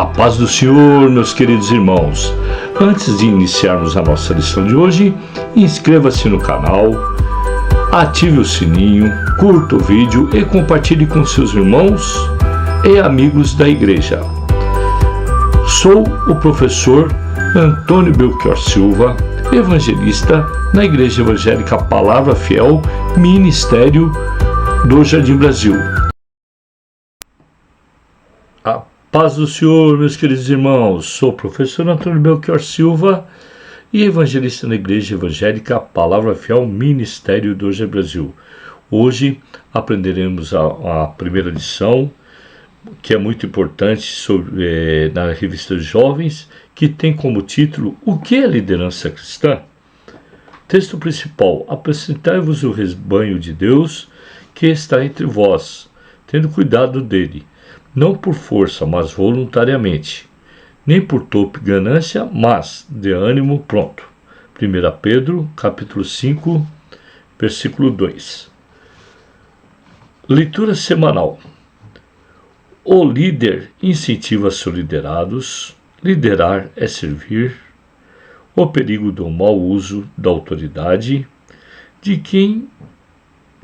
paz do Senhor, meus queridos irmãos. Antes de iniciarmos a nossa lição de hoje, inscreva-se no canal, ative o sininho, curta o vídeo e compartilhe com seus irmãos e amigos da igreja. Sou o professor Antônio Belchior Silva, evangelista na Igreja Evangélica Palavra Fiel, Ministério do Jardim Brasil. A paz do Senhor, meus queridos irmãos. Sou o professor Antônio Belchior Silva e evangelista na Igreja Evangélica Palavra Fiel, Ministério do Jardim Brasil. Hoje aprenderemos a primeira lição, que é muito importante, na revista dos Jovens, que tem como título O que é liderança cristã? Texto principal: apresentai-vos o rebanho de Deus que está entre vós, tendo cuidado dele, não por força, mas voluntariamente, nem por torpe ganância, mas de ânimo pronto. 1 Pedro, capítulo 5, versículo 2. Leitura semanal. O líder incentiva seus liderados. Liderar é servir. O perigo do mau uso da autoridade. De quem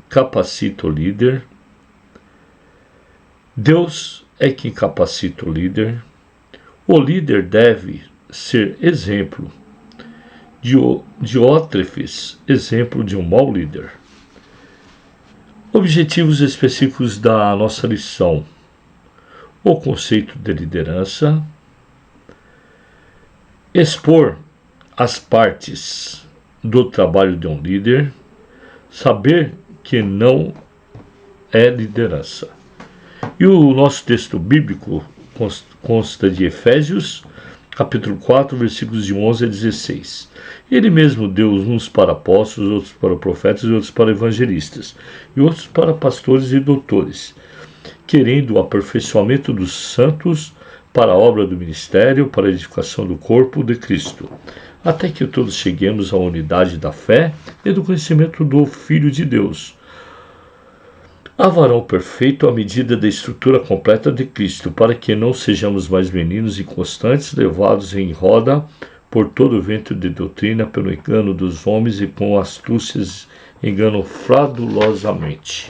capacita o líder. Deus é quem capacita o líder. O líder deve ser exemplo. Diótrefes, exemplo de um mau líder. Objetivos específicos da nossa lição: o conceito de liderança, expor as partes do trabalho de um líder, saber que não é liderança. E o nosso texto bíblico consta de Efésios, capítulo 4, versículos de 11 a 16. Ele mesmo deu uns para apóstolos, outros para profetas e outros para evangelistas, e outros para pastores e doutores, querendo o aperfeiçoamento dos santos para a obra do ministério, para a edificação do corpo de Cristo, até que todos cheguemos à unidade da fé e do conhecimento do Filho de Deus, a varão perfeito à medida da estrutura completa de Cristo, para que não sejamos mais meninos inconstantes, levados em roda por todo o vento de doutrina, pelo engano dos homens e com astúcias enganam fraudulosamente.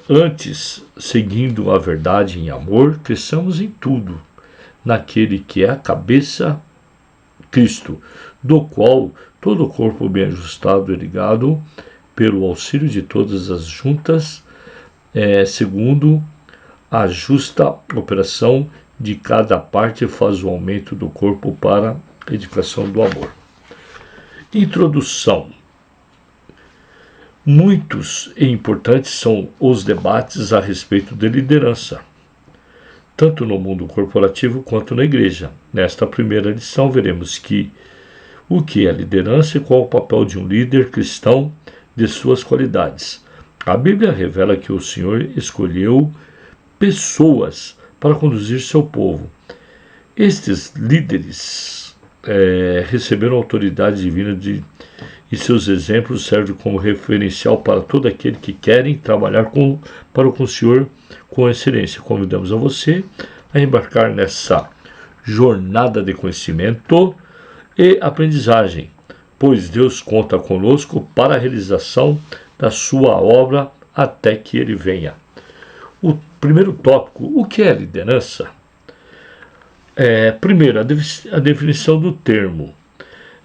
Antes, seguindo a verdade em amor, cresçamos em tudo, naquele que é a cabeça, Cristo, do qual todo o corpo bem ajustado e ligado, pelo auxílio de todas as juntas, segundo a justa operação de cada parte, faz o aumento do corpo para a edificação do amor. Introdução. Muitos e importantes são os debates a respeito de liderança, tanto no mundo corporativo quanto na igreja. Nesta primeira lição veremos o que é liderança e qual o papel de um líder cristão, de suas qualidades. A Bíblia revela que o Senhor escolheu pessoas para conduzir seu povo. Estes líderes receberam autoridade divina e seus exemplos servem como referencial para todo aquele que querem trabalhar para o Senhor com excelência. Convidamos a você a embarcar nessa jornada de conhecimento e aprendizagem, pois Deus conta conosco para a realização da sua obra até que Ele venha. O primeiro tópico: o que é liderança? Primeiro, a definição do termo.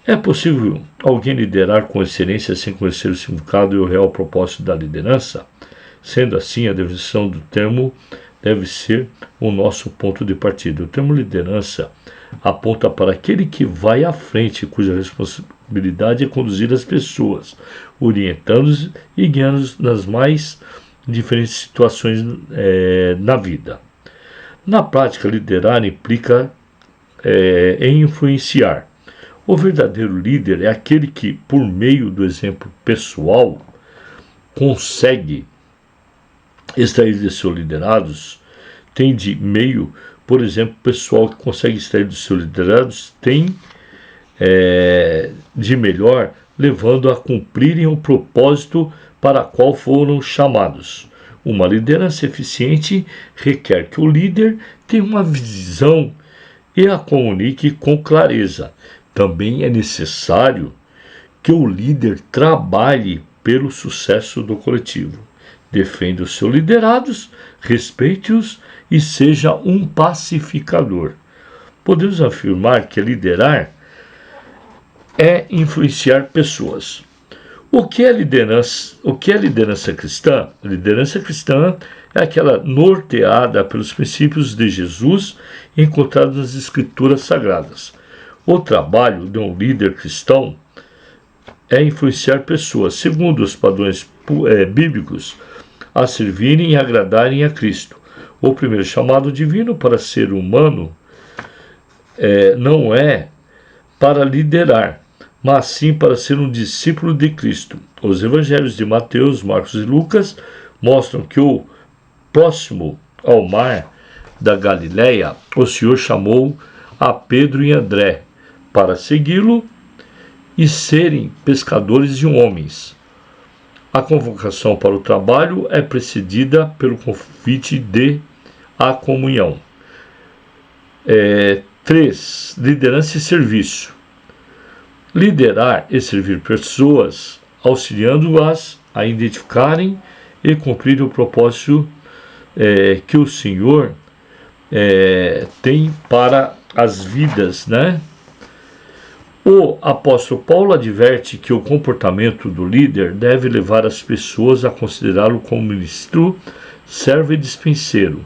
É possível alguém liderar com excelência sem conhecer o significado e o real propósito da liderança? Sendo assim, a definição do termo deve ser o nosso ponto de partida. O termo liderança aponta para aquele que vai à frente, cuja responsabilidade é conduzir as pessoas, orientando-os e guiando-os nas mais diferentes situações na vida. Na prática, liderar implica influenciar. O verdadeiro líder é aquele que, por meio do exemplo pessoal, consegue extrair de seus liderados, tem de meio, por exemplo, pessoal que consegue extrair dos seus liderados, tem de melhor, levando a cumprirem o propósito para qual foram chamados. Uma liderança eficiente requer que o líder tenha uma visão e a comunique com clareza. Também é necessário que o líder trabalhe pelo sucesso do coletivo. Defenda os seus liderados, respeite-os e seja um pacificador. Podemos afirmar que liderar é influenciar pessoas. O que é liderança? O que é liderança cristã? Liderança cristã é aquela norteada pelos princípios de Jesus encontrados nas Escrituras Sagradas. O trabalho de um líder cristão é influenciar pessoas, segundo os padrões bíblicos, a servirem e agradarem a Cristo. O primeiro chamado divino para ser humano não é para liderar, mas sim para ser um discípulo de Cristo. Os evangelhos de Mateus, Marcos e Lucas mostram que o próximo ao mar da Galileia, o Senhor chamou a Pedro e André para segui-lo e serem pescadores de homens. A convocação para o trabalho é precedida pelo convite à comunhão. 3. Liderança e serviço. Liderar e servir pessoas, auxiliando-as a identificarem e cumprir o propósito que o Senhor tem para as vidas, né? O apóstolo Paulo adverte que o comportamento do líder deve levar as pessoas a considerá-lo como ministro, servo e dispenseiro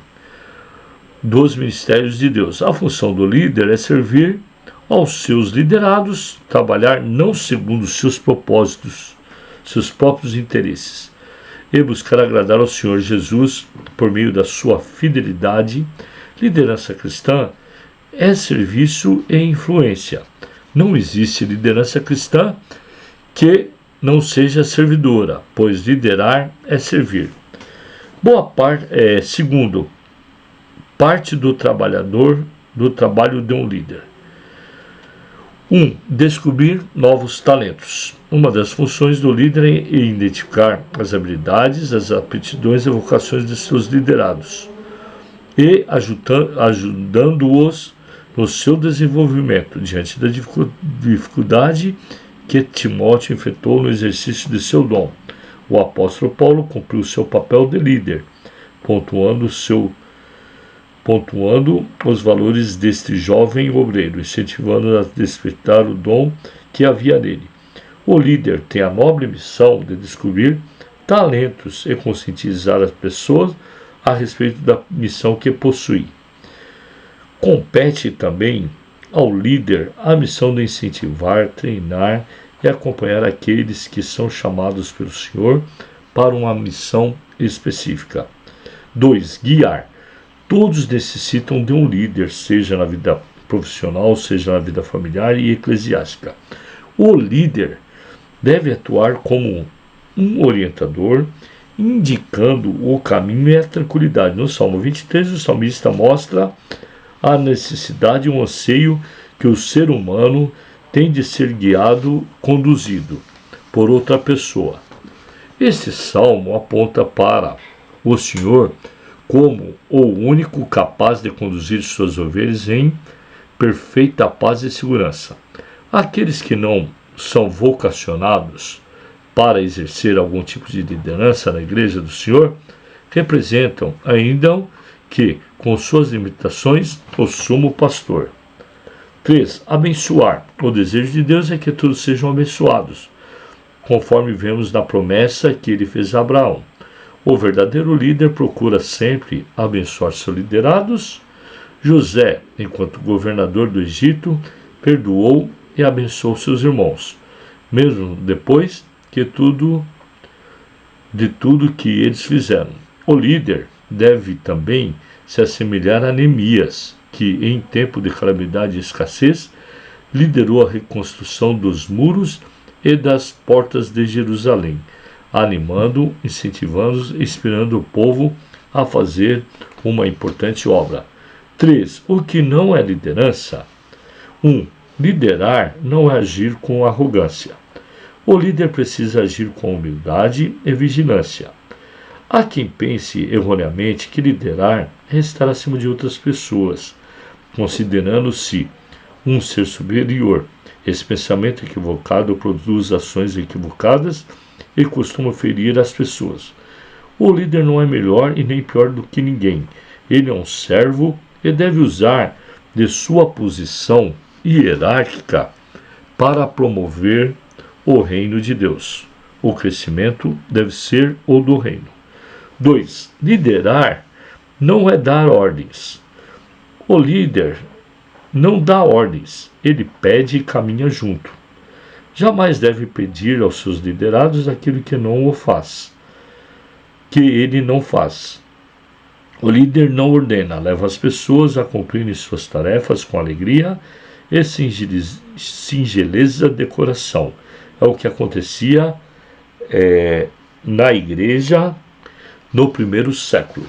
dos ministérios de Deus. A função do líder é servir aos seus liderados, trabalhar não segundo seus propósitos, seus próprios interesses, e buscar agradar ao Senhor Jesus por meio da sua fidelidade. Liderança cristã é serviço e influência. Não existe liderança cristã que não seja servidora, pois liderar é servir. Segundo, parte do trabalho de um líder. 1. Descobrir novos talentos. Uma das funções do líder é identificar as habilidades, as aptidões e vocações de seus liderados e ajudando-os no seu desenvolvimento diante da dificuldade que Timóteo enfrentou no exercício de seu dom. O apóstolo Paulo cumpriu seu papel de líder, pontuando os valores deste jovem obreiro, incentivando a despertar o dom que havia nele. O líder tem a nobre missão de descobrir talentos e conscientizar as pessoas a respeito da missão que possui. Compete também ao líder a missão de incentivar, treinar e acompanhar aqueles que são chamados pelo Senhor para uma missão específica. 2. Guiar. Todos necessitam de um líder, seja na vida profissional, seja na vida familiar e eclesiástica. O líder deve atuar como um orientador, indicando o caminho e a tranquilidade. No Salmo 23, o salmista mostra a necessidade e um anseio que o ser humano tem de ser guiado, conduzido por outra pessoa. Este salmo aponta para o Senhor como o único capaz de conduzir suas ovelhas em perfeita paz e segurança. Aqueles que não são vocacionados para exercer algum tipo de liderança na igreja do Senhor representam ainda que, com suas limitações, o sumo pastor. 3. Abençoar. O desejo de Deus é que todos sejam abençoados, conforme vemos na promessa que ele fez a Abraão. O verdadeiro líder procura sempre abençoar seus liderados. José, enquanto governador do Egito, perdoou e abençoou seus irmãos, mesmo depois de tudo que eles fizeram. O líder deve também se assemelhar a Neemias, que, em tempo de calamidade e escassez, liderou a reconstrução dos muros e das portas de Jerusalém, animando, incentivando e inspirando o povo a fazer uma importante obra. 3. O que não é liderança? 1. Liderar não é agir com arrogância. O líder precisa agir com humildade e vigilância. Há quem pense erroneamente que liderar é estar acima de outras pessoas, considerando-se um ser superior. Esse pensamento equivocado produz ações equivocadas e costuma ferir as pessoas. O líder não é melhor e nem pior do que ninguém. Ele é um servo e deve usar de sua posição hierárquica para promover o reino de Deus. O crescimento deve ser o do reino. 2. Liderar não é dar ordens. O líder não dá ordens, ele pede e caminha junto. Jamais deve pedir aos seus liderados aquilo que ele não faz. O líder não ordena, leva as pessoas a cumprirem suas tarefas com alegria e singeleza de coração. É o que acontecia na igreja no primeiro século.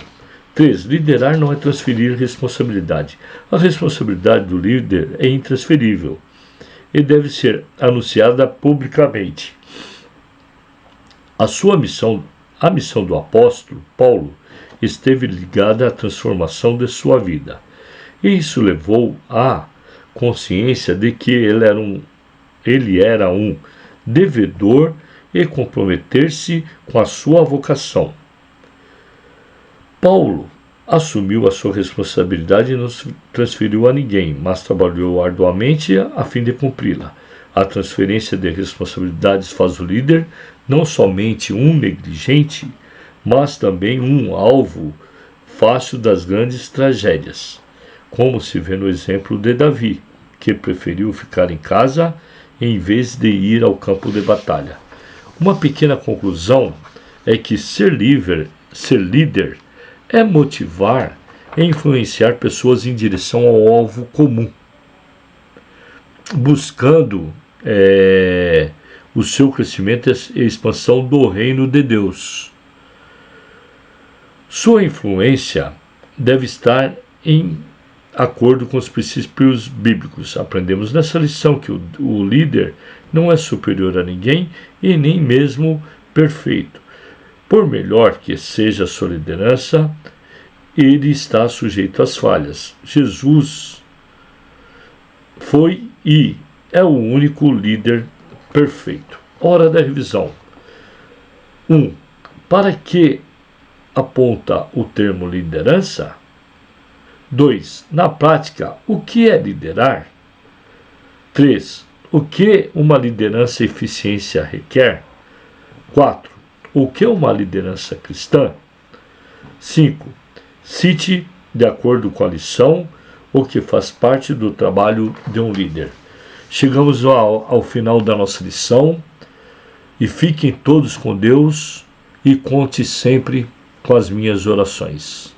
3. Liderar não é transferir responsabilidade. A responsabilidade do líder é intransferível e deve ser anunciada publicamente. A missão do apóstolo Paulo esteve ligada à transformação de sua vida. E isso levou à consciência de que ele era um devedor e comprometer-se com a sua vocação. Paulo assumiu a sua responsabilidade e não se transferiu a ninguém, mas trabalhou arduamente a fim de cumpri-la. A transferência de responsabilidades faz o líder não somente um negligente, mas também um alvo fácil das grandes tragédias, como se vê no exemplo de Davi, que preferiu ficar em casa em vez de ir ao campo de batalha. Uma pequena conclusão é que ser líder é motivar e influenciar pessoas em direção ao alvo comum, buscando o seu crescimento e expansão do reino de Deus. Sua influência deve estar em acordo com os princípios bíblicos. Aprendemos nessa lição que o líder não é superior a ninguém e nem mesmo perfeito. Por melhor que seja a sua liderança, ele está sujeito às falhas. Jesus foi e é o único líder perfeito. Hora da revisão. 1. Para que aponta o termo liderança? 2. Na prática, o que é liderar? 3. O que uma liderança eficiência requer? 4. O que é uma liderança cristã? 5. Cite, de acordo com a lição, o que faz parte do trabalho de um líder. Chegamos ao final da nossa lição e fiquem todos com Deus e conte sempre com as minhas orações.